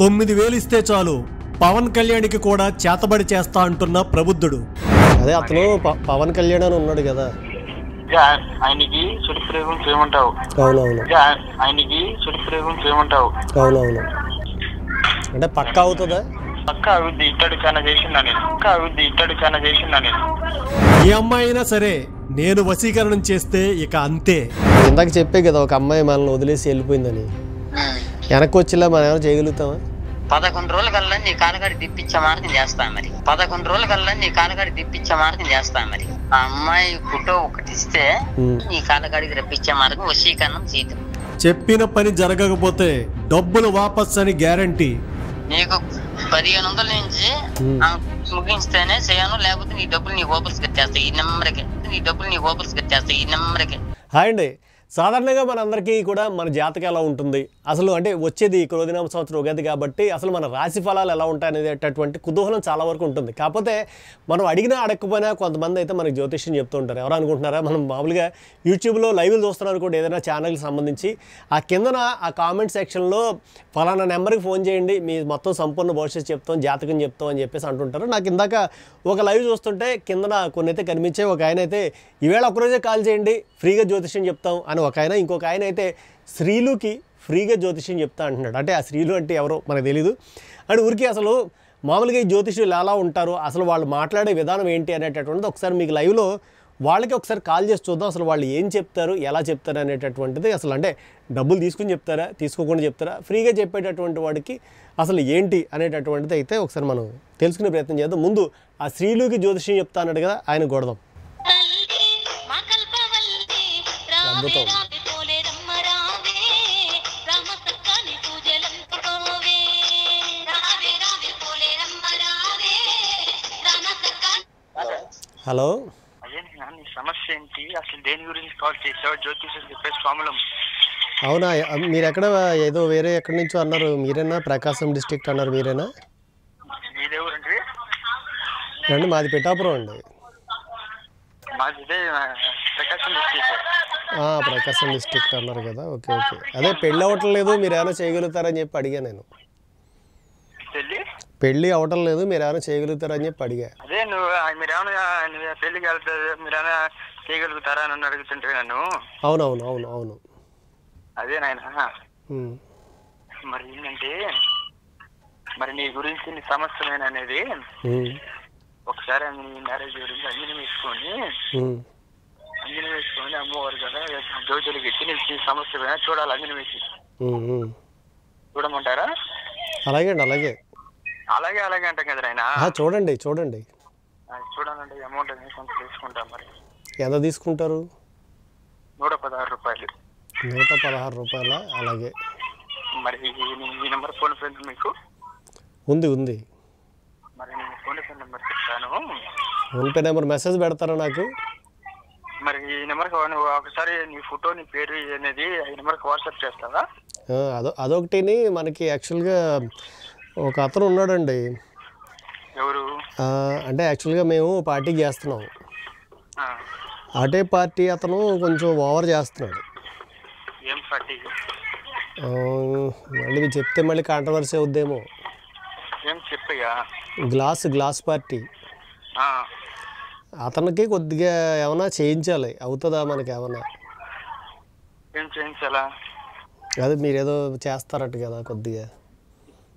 9000 ఇస్తే చాలు పవన్ కళ్యాణ్కి కూడా చేతబడి చేస్తా అంటున్న ప్రబుద్ధుడు. అదే అతను పవన్ కళ్యాణ్ అని ఉన్నాడు కదా, ఆయనకి చెడు ప్రయోగం చేయమంటావు. అవునవును ఆయనకి చెడు ప్రయోగం చేయమంటావు. అవునవును అంటే పక్కా అవుతుందా? పక్క అభివృద్ధి ఇట్టడు చాలా చేసిందా నేను, పక్క అభివృద్ధి ఇట్టడు చాలా చేసిందా నేను. ఏ అమ్మాయి అయినా సరే నేను వశీకరణం చేస్తే ఇక అంతే. ఇందాక చెప్పే కదా ఒక అమ్మాయి మనల్ని వదిలేసి వెళ్ళిపోయిందని, వెనక్కి వచ్చేలా మనం ఏమైనా చేయగలుగుతామా? 11 రోజుల కల్లా నీ కాలగాడి తిప్పించే మార్గం చేస్తా మరి. 11 రోజుల కల్లా నీ కాలగాడి తిప్పించే మార్గం చేస్తా మరి. ఆ అమ్మాయి ఫోటో ఒకటి ఇస్తే నీ కాలగాడికి రప్పించే మార్గం వశీకరణం చేయదు. చెప్పిన పని జరగకపోతే డబ్బులు వాపస్ అని గ్యారంటీ. నీకు 1500 నుంచి ముగించితేనే చేయను, లేకపోతే నీ డబ్బులు నీ వాపస్ కట్టేస్తాయి ఈ నెంబర్కి. హాయ్ అండి. సాధారణంగా మనందరికీ కూడా మన జాతకం ఎలా ఉంటుంది, అసలు అంటే వచ్చేది క్రోధినామ సంవత్సరం ఉగాది కాబట్టి అసలు మన రాశి ఫలాలు ఎలా ఉంటాయి అనేటటువంటి కుతూహలం చాలా వరకు ఉంటుంది. కాకపోతే మనం అడిగినా అడగకపోయినా కొంతమంది అయితే మనకి జ్యోతిష్యం చెప్తూ ఉంటారు. ఎవరు అనుకుంటున్నారా, మనం మామూలుగా యూట్యూబ్లో లైవ్లు చూస్తున్నారు కూడా, ఏదైనా ఛానల్కి సంబంధించి ఆ కిందన ఆ కామెంట్ సెక్షన్లో ఫలానా నెంబర్కి ఫోన్ చేయండి, మీ మొత్తం సంపూర్ణ భవిష్యత్తు చెప్తాం, జాతకం చెప్తాం అని చెప్పేసి అంటుంటారు. నాకు ఇందాక ఒక లైవ్ చూస్తుంటే కిందన కొన్ని అయితే కనిపించే, ఒక ఆయన అయితే ఈవేళ ఒకరోజే కాల్ చేయండి ఫ్రీగా జ్యోతిష్యం చెప్తాం అని ఒక ఆయన, ఇంకొక ఆయన అయితే స్త్రీలుకి ఫ్రీగా జ్యోతిష్యం చెప్తా అంటున్నాడు. అంటే ఆ స్త్రీలు అంటే ఎవరో మనకు తెలీదు. అండ్ ఊరికి అసలు మామూలుగా ఈ జ్యోతిష్యులు ఎలా ఉంటారు, అసలు వాళ్ళు మాట్లాడే విధానం ఏంటి అనేటటువంటిది ఒకసారి మీకు లైవ్లో వాళ్ళకి ఒకసారి కాల్ చేసి చూద్దాం. అసలు వాళ్ళు ఏం చెప్తారు, ఎలా చెప్తారు అనేటటువంటిది, అసలు అంటే డబ్బులు తీసుకుని చెప్తారా, తీసుకోకుండా చెప్తారా, ఫ్రీగా చెప్పేటటువంటి వాడికి అసలు ఏంటి అనేటటువంటిది అయితే ఒకసారి మనం తెలుసుకునే ప్రయత్నం చేద్దాం. ముందు ఆ స్త్రీలుకి జ్యోతిష్యం చెప్తా అన్నాడు కదా, ఆయన కొడదాం. అద్భుతం. హలో, సమస్య ఏంటి, అసలు దేని గురించి కాల్ చేసావు? జ్యోతిషం చెప్పే స్వాములం. అవునా, మీరు ఎక్కడ ఏదో వేరే ఎక్కడి నుంచో అన్నారు, మీరేనా? ప్రకాశం డిస్ట్రిక్ట్ అన్నారు, మీరేనా? మీదేవురండి? అండి మాది పిఠాపురం అండి. మాది ప్రకాశం డిస్ట్రిక్ట్. ప్రకాశం డిస్ట్రిక్ట్ అన్నారు కదా, ఓకే ఓకే. అదే పెళ్ళి అవ్వటం లేదు, మీరు ఏమైనా చేయగలుగుతారని చెప్పి అడిగా నేను. పెళ్ళి అవటం లేదు, మీరు ఏమైనా చేయగలుగుతారని చెప్పి అడిగా. అదే మీరేమైనా పెళ్లికి వెళ్తారు, మీరేమైనా చేయగలుగుతారా అని అడుగుతుంటే నన్ను. అవునవును అవును అవును అదే నాయన. మరి ఏంటంటే, మరి నీ గురించి నీ సమస్య అనేది ఒకసారి నీ మ్యారేజ్ గురించి అంజనం వేసుకొని అమ్మవారు కదా జ్యోతులకి ఇచ్చి నీ సమస్య చూడాలి. అంజనం వేసి చూడమంటారా? అలాగే అండి, అలాగే అలాగే అంటాం కదా ఆయన. చూడండి చూడాలంటే అమౌంట్ కొంత తీసుకుంటాం. మరి ఎంత తీసుకుంటారు? 116 రూపాయలు. 116 రూపాయల? అలాగే. మరి ఈ నెంబర్ ఫోన్ పే మీకు ఉంది. మరి నేను ఫోన్ పే నెంబర్ చెప్తాను. ఫోన్ పే నెంబర్ మెసేజ్ పెడతారా నాకు? మరి ఈ నెంబర్కి ఒకసారి నీ ఫోటో, నీ పేరు అనేది ఈ నెంబర్కి వాట్సాప్ చేస్తావా? అదొకటిని మనకి యాక్చువల్గా ఒక అతను ఉన్నాడండి. ఎవరు? అంటే యాక్చువల్గా మేము పార్టీకి చేస్తున్నాం. అటే పార్టీ అతను కొంచెం ఓవర్ చేస్తున్నాడు. ఏం పార్టీ? మళ్ళీ చెప్తే మళ్ళీ కాంట్రవర్సీ అవుద్దేమో. ఏం చెప్పయ్యా? Glass party. అతనికి కొద్దిగా ఏమైనా చేయించాలి, అవుతుందా మనకి? ఏమన్నా ఏం చేయించాలా? అదే మీరేదో చేస్తారట కదా కొద్దిగా.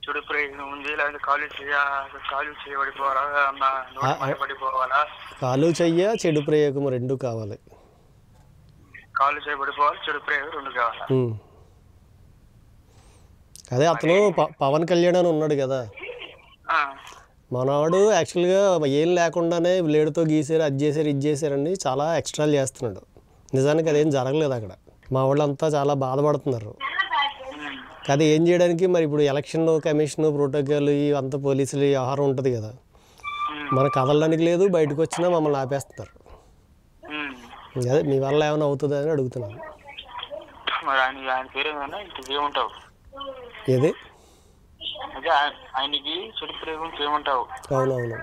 చెడు ప్రయోజనం ఉంది, లేదా కాలు చేయబడిపోవాలా? కాలు చెయ్య చెడు ప్రయోగం రెండు కావాలి. కాలు చేయబడిపోవాలి, చెడు ప్రయోగం రెండు కావాలా? అదే అతను పవన్ కళ్యాణ్ అని ఉన్నాడు కదా, మనవాడు యాక్చువల్గా ఏం లేకుండానే బ్లేడ్తో గీసారు, అది చేశారు, ఇది చేశారని చాలా ఎక్స్ట్రాలు చేస్తున్నాడు. నిజానికి అదేం జరగలేదు అక్కడ. మా వాళ్ళంతా చాలా బాధపడుతున్నారు. అది ఏం చేయడానికి మరి ఇప్పుడు ఎలక్షన్ కమిషన్ ప్రోటోకాల్ అంతా పోలీసులు వ్యవహారం ఉంటుంది కదా, మన కదలడానికి లేదు, బయటకు వచ్చినా మమ్మల్ని ఆపేస్తున్నారు. అదే మీ వల్ల ఏమైనా అవుతుందా అని అడుగుతున్నాను. ఏది? ఆయనకి చెడు ప్రయోగం చేయమంటావు. అవునవును.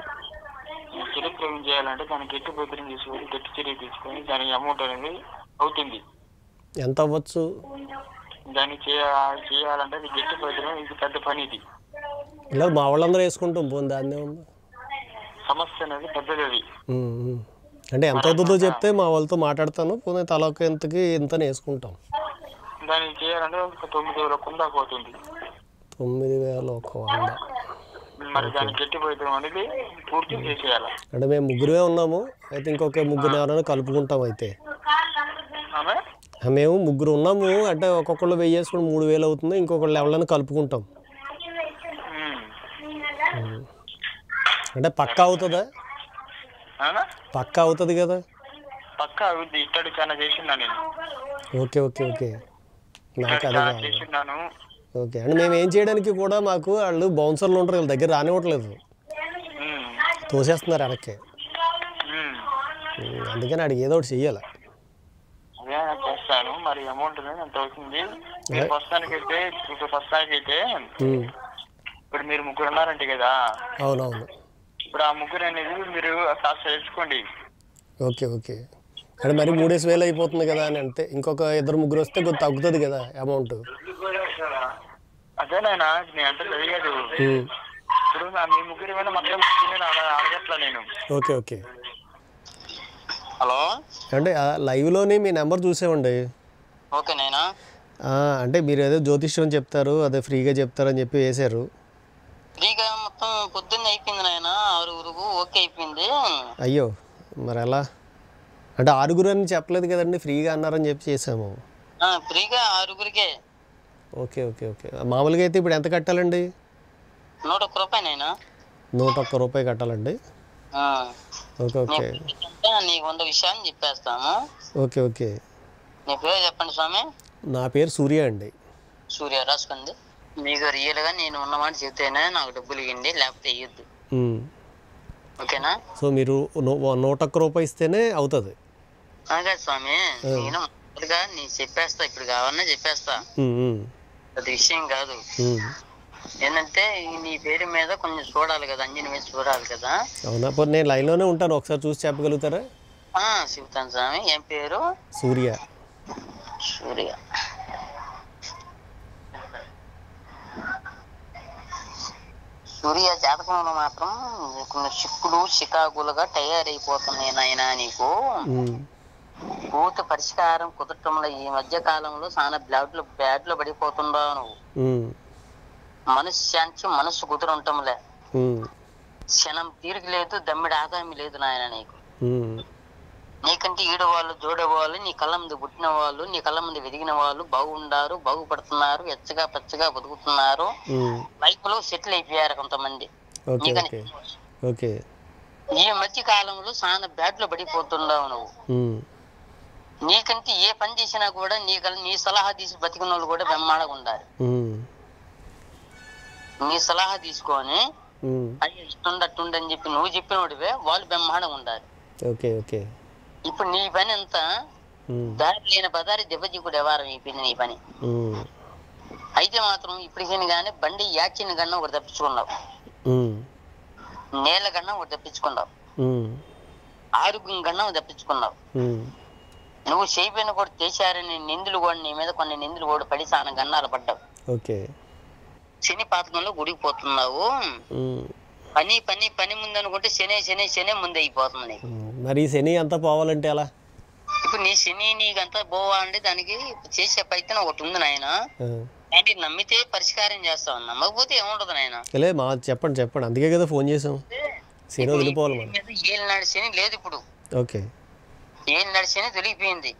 చెడు ప్రయోగం చేయాలంటే దానికి గట్టి భద్రం తీసుకొని గట్టి చర్య తీసుకొని దానికి అమౌంట్ అనేది అవుతుంది. ఎంత అవ్వచ్చు? దాన్ని చేయాలంటే అది గట్టి పడడం ఇది పెద్ద పని. ఇది ఇలా మా వాళ్ళందరూ వేసుకుంటాం పోనీ దాన్నే ఉంది. సమస్య అనేది పెద్దది అది. అంటే ఎంత అవుతుందో చెప్తే మా వాళ్ళతో మాట్లాడతాను, పోనీ తలొక ఎంతకి ఇంతనే వేసుకుంటాం. దాన్ని చేయాలంటే 9,100 దాకా అవుతుంది. 9,100. మరి దాన్ని గట్టి పడడం అనేది పూర్తి చేసేయాలి. అంటే మేము ముగ్గురే ఉన్నాము, అయితే ఇంకొక ముగ్గురు ఎవరైనా కలుపుకుంటాం. అయితే మేము ముగ్గురు ఉన్నాము, అంటే ఒక్కొక్కళ్ళు 1000 వేసుకుని 3,000 అవుతుంది, ఇంకొకళ్ళు ఎవరైనా కలుపుకుంటాం. అంటే పక్కా అవుతుందా? పక్కా అవుతుంది కదా? పక్కా అవుద్ది. ఇట్టడి చాలా చేసినా నేను. ఓకే ఓకే ఓకే, నాకు అదే కావాలి. చేసినాను. ఓకే, అంటే మేము ఏం చేయడానికి కూడా మాకు వాళ్ళు బౌన్సర్లు ఉంటారు, వీళ్ళ దగ్గర రానివ్వట్లేదు, తోసేస్తున్నారు వెనక్కి. అందుకని అడిగి ఏదో ఒకటి చెయ్యాలి. అదే చేస్తాను. మరి అమౌంట్ ఎంత అవుతుంది ప్రస్తుతానికైతే? ఇప్పుడు మీరు ముగ్గురు ఉన్నారంటే కదా? అవునవును. ఇప్పుడు ఆ ముగ్గురు అనేది మీరు కాస్త తెలుసుకోండి. ఓకే ఓకే, అంటే మరి 3,000 అయిపోతుంది కదా అని అంటే ఇంకొక 2-3 వస్తే కొద్దిగా తగ్గుతుంది కదా అమౌంట్. అదేనాయనా నేను అంటే తెలియదు. ఇప్పుడు మీ ముగ్గురు ఏమైనా మొత్తం అడగట్లా నేను. Okay okay. హలో, అంటే లైవ్లోని మీ నెంబర్ చూసామండి. ఓకే నైనా. అంటే మీరు ఏదో జ్యోతిష్యం చెప్తారు, అదే ఫ్రీగా చెప్తారని చెప్పి వేశారు. ఫ్రీగా మొత్తం పొద్దున్న అయిపోయింది నాయన, 6 ఓకే అయిపోయింది. అయ్యో, మరి ఎలా? అంటే 6 అని చెప్పలేదు కదండి, ఫ్రీగా అన్నారని చెప్పి చేసాము. ఫ్రీగా 6కే. Okay okay okay. మామూలుగా అయితే ఇప్పుడు ఎంత కట్టాలండి? 101 రూపాయలైనా. 101 రూపాయి కట్టాలండి. Okay okay. నీకు 100 విషయాన్ని చెప్పేస్తాము. Okay okay. నీ పేరు చెప్పండి స్వామి. నా పేరు సూర్య అండి. సూర్య రాసుకోండి. మీకు రియల్గా నేను ఉన్నమాట చెప్తేనే నాకు డబ్బులు ఇవ్వండి, లేకపోతే ఇవ్వద్దు. ఓకేనా? సో మీరు 101 రూపాయి ఇస్తేనే అవుతుంది. అదే స్వామి, నేను మొదలుగా నేను చెప్పేస్తా, ఇప్పుడు కావాలన్నా చెప్పేస్తా, అది విషయం కాదు. ఏంటంటే నీ పేరు మీద కొంచెం చూడాలి కదా, అంజని మీద చూడాలి కదా. అవునా? నేను లైన్లోనే ఉంటాను, ఒకసారి చూసి చెప్పగలుగుతారా? చెప్తాను స్వామి. ఏం పేరు? సూర్య. సూర్య. సూర్య జాతకంలో మాత్రం కొన్ని చిక్కులు చికాకులుగా తయారైపోతున్నాయి నాయన. నీకు పూర్తి పరిష్కారం కుదరటంలో ఈ మధ్య కాలంలో చాలా బ్యాడ్లో పడిపోతున్నావు నువ్వు. మనశ్శాంతి మనసు కుదురుంటంలే, క్షణం తీరిక లేదు, దమ్మిడి ఆదాయం లేదు నాయన నీకు. నీకంటే ఈడవాళ్ళు జోడేవాళ్ళు, నీ కళ్ళ ముందు పుట్టిన వాళ్ళు, నీ కళ్ళ ముందు వెదిగిన వాళ్ళు బాగుండారు, బాగుపడుతున్నారు, ఎచ్చగా పచ్చగా బతుకుతున్నారు, లైఫ్ లో సెటిల్ అయిపోయారు కొంతమంది. ఈ మధ్య కాలంలో చాలా బ్యాడ్ లో పడిపోతున్నావు నువ్వు. నీకంటే ఏ పని చేసినా కూడా నీ సలహా తీసి బతికిన వాళ్ళు కూడా బ్రహ్మాండంగా ఉండాలి. నీ సలహా తీసుకొని అయ్యో ఇట్టుండని చెప్పి నువ్వు చెప్పినోడివే వాళ్ళు బ్రహ్మాండంగా ఉండాలి. ఇప్పుడు నీ పని అంతా దారి లేని బదారి దెబ్బతికుడు వ్యవహారం అయిపోయింది నీ పని. అయితే మాత్రం ఇప్పటికైనా కానీ బండి యాక్సిడెంట్ కన్నా ఒకటి తప్పించుకున్నావు, నేల కన్నా ఒకటి తప్పించుకున్నావు, ఆరోగ్యం కన్నా ఒకటి తప్పించుకున్నావు. నువ్వు చేయబోయిన కూడా చేశారని నిందులు కూడా నీ మీద కొన్ని నిందులు కూడా పడి చాలా గన్నాలు పడ్డావు. శని పాతకంలో గుడికిపోతున్నావు. పని పని పని ముందు అనుకుంటే శనే శనే శనే ముందు అయిపోతుంది నీకు. మరి శని అంతా పోవాలంటే ఎలా? ఇప్పుడు నీ శని నీకంతా పోవాలంటే దానికి చేసే ప్రయత్నం ఒకటి ఉంది నాయన. అంటే నమ్మితే పరిష్కారం చేస్తావు, నమ్మకపోతే ఏముండదు నాయన. చెప్పండి చెప్పండి, అందుకే కదా ఫోన్ చేసాం. శని వదిలిపోవాలి. ఏళ్ళనాడు శని లేదు ఇప్పుడు. ఏళ్ళనాడు శని తొలిగిపోయింది.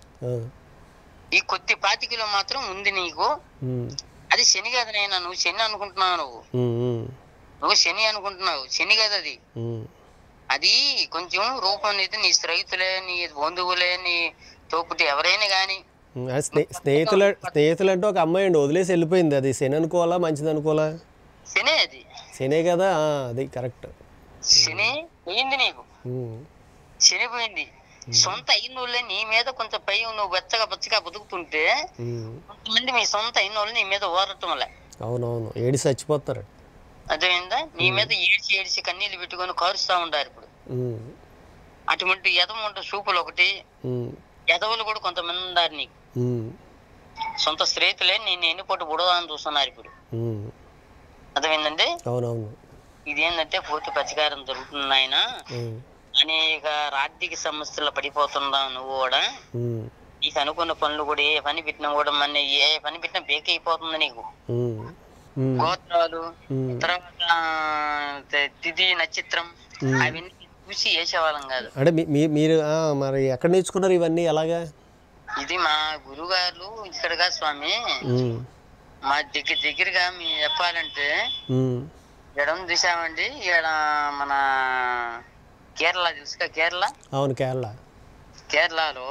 ఈ కొద్ది 5 కిలో మాత్రం ఉంది నీకు. అది శని కాదు నాయన, నువ్వు శని అనుకుంటున్నావు. నువ్వు శని అనుకుంటున్నావు, శని కాదు అది. అది కొంచెం రూపం అయితే నీ స్నేహితులే, నీ బంధువులే, నీ తోపుటి ఎవరైనా గాని. స్నేహితులు అంటే ఒక అమ్మాయి అండి వదిలేసి వెళ్ళిపోయింది, అది శని అనుకోవాలా మంచిది అనుకోవాలా? శనే అది, శనే కదా, అది కరెక్ట్. శని పోయింది నీకు, శని పోయింది. సొంత అయిన వాళ్ళే నీ మీద కొంచెం పై నువ్వు వెచ్చగా పచ్చగా బతుకుతుంటే కొంతమంది మీ సొంత అయిన వాళ్ళు నీ మీద ఓరటంలే. అవునవును, ఏడిసి చచ్చిపోతారు. అదేందా నీ మీద ఏడ్చి ఏడ్చి కన్నీళ్ళు పెట్టుకొని కారుస్తా ఉంటారు. ఇప్పుడు అటువంటి ఎదవ ఉంటే సూపులు ఒకటి, ఎదవలు కూడా కొంతమంది ఉన్నారు నీకు. సొంత స్నేహితులే నేను ఎన్ని పొట్టు బుడదాన్ని చూస్తున్నారు ఇప్పుడు. అర్థమైందండి. అవునవును. ఇదేంటంటే పూర్తి ప్రతికారం జరుగుతుంది ఆయన. అనేక ఆర్థిక సమస్యలు పడిపోతున్నావు నువ్వు కూడా. నీకు అనుకున్న పనులు కూడా ఏ పని పెట్టినా కూడా మన ఏ పని పెట్టినా బేక్ అయిపోతుంది నీకు. గోత్రాలు తర్వాత తిథి నక్షత్రం అవన్నీ చూసి వేసేవాళ్ళం కాదు. అంటే మీరు మరి ఎక్కడ నేర్చుకున్నారు ఇవన్నీ ఎలాగా? ఇది మా గురుగారు ఇక్కడగా స్వామి మా దగ్గరగా మీ చెప్పాలంటే ఎడం చూసామండి. ఇక్కడ మన కేరళ తెలుసుగా కేరళ. అవును కేరళ. కేరళలో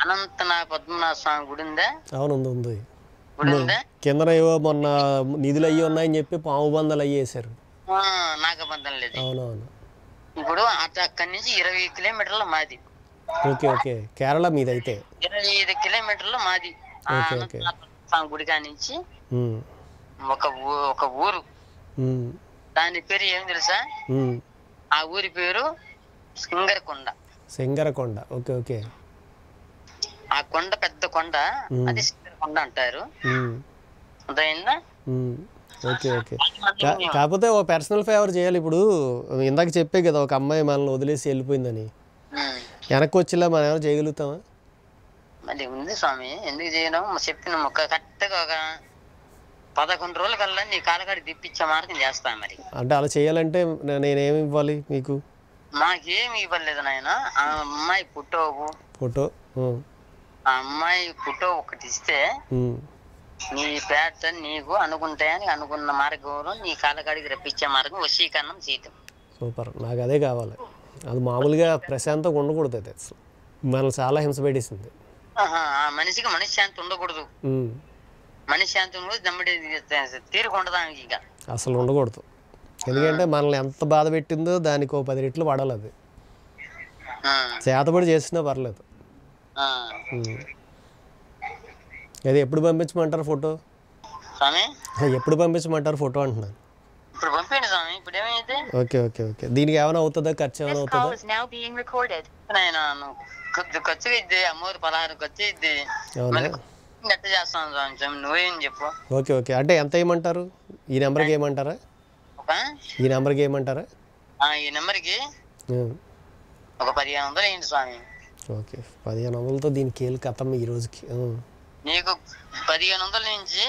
అనంతనాథ పద్మనాభ స్వామి గుడి ఉందా? అవును ఉంది. గుడి ఉందా? కింద ఏవో మొన్న నిధులు అయ్యి ఉన్నాయని చెప్పి పాము బంధాలు అయ్యేసారు. నాగబంధం లేదు. అవునవును. ఇప్పుడు అక్కడి నుంచి 20 కిలోమీటర్ల మాది. Okay okay. కేరళ మీదైతే 25 కిలోమీటర్లు మాది. స్వామి గుడి కాడి నుంచి ఒక ఊరు. దాని పేరు ఏం తెలుసా? ఆ ఊరి పేరు సింగరకొండ. సింగరకొండ. Okay okay. ఆ కొండ పెద్ద కొండ, అది సింగరకొండ అంటారు. అర్థమైందా? Okay okay. కాకపోతే ఓ పర్సనల్ ఫేవర్ చేయాలి. ఇప్పుడు ఇందాక చెప్పే కదా ఒక అమ్మాయి మనల్ని వదిలేసి వెళ్ళిపోయిందని, వెనక్కి వచ్చేలా మనం ఏమైనా చేయగలుగుతామా? మరి ఉంది స్వామి, ఎందుకు చేయడం? చెప్పిన ఒక కరెక్ట్గా ఒక 11 రోజుల కల్లా నీ కాలకాడి తిప్పించే మార్గం చేస్తాను. మరి అంటే అలా చేయాలంటే నేనేమి ఇవ్వాలి మీకు? మాకేమి ఇవ్వలేదు నాయన. ఆ అమ్మాయి ఫోటో ఆ అమ్మాయి ఫోటో ఒకటి ఇస్తే నీ పేట నీకు అనుకుంటాయని అనుకున్న మార్గంలో నీ కాలకాడికి రప్పించే మార్గం వశీకరణం చేయటం. సూపర్. నాకు అదే కావాలి. అది మామూలుగా ప్రశాంతంగా ఉండకూడదు. అది అసలు మనల్ని చాలా హింస పెట్టేసింది. ఆ మనిషికి మనశ్శాంతి ఉండకూడదు. మనశ్శాంతి దమ్ముడి తీరుకుండదా ఇంకా అసలు ఉండకూడదు. ఎందుకంటే మనల్ని ఎంత బాధ పెట్టిందో దానికి ఓ 10 రెట్లు పడాలి. అది చేతబడి చేసినా పర్లేదు. అది ఎప్పుడు పంపించమంటారు ఫోటో? ఎప్పుడు పంపించమంటారు ఫోటో అంటున్నాను. ఇప్పుడు పంపించండి స్వామి. ఇప్పుడు ఏమైతే ఓకే ఓకే ఓకే. దీనికి ఏమైనా అవుతుందా? ఖర్చు ఏమైనా అవుతుందా? ఖర్చు ఇద్ది అమ్మవారి 16 ఖర్చు ఇద్ది. ఎట్ట చేస్తాను స్వామి, నువ్వేం చెప్పు. Okay okay. అంటే ఎంత వేయమంటారు? ఈ నెంబర్కి ఏమంటారా? ఈ నెంబర్కి ఏమంటారా? ఈ నెంబర్కి ఒక 1500 వేయండి స్వామి. ఓకే. 1500తో దీనికి ఏళ్ళు కథం ఈ రోజుకి. నీకు 1500 నుంచి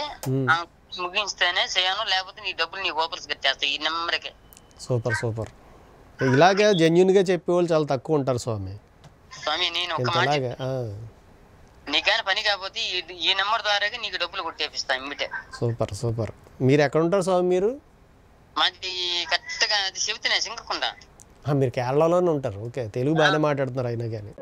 ముగించితేనే చేయను, లేకపోతే నీ డబ్బులు నీ ఓపర్స్ కట్టేస్తాయి ఈ నెంబర్కి. Super super. ఇలాగే జెన్యున్గా చెప్పేవాళ్ళు చాలా తక్కువ ఉంటారు స్వామి. స్వామి నేను ఒక మాట, నీకైనా పని కాకపోతే ఈ నెంబర్ ద్వారా నీకు డబ్బులు కొట్టేపిస్తా ఇమ్మటే. Super super. మీరు ఎక్కడ ఉంటారు స్వామి? మీరు మాది కరెక్ట్గా అది చెబుతున్నా సింగరకొండ. మీరు కేరళలోనే ఉంటారు. ఓకే. తెలుగు బాగానే మాట్లాడుతున్నారు అయినా కానీ.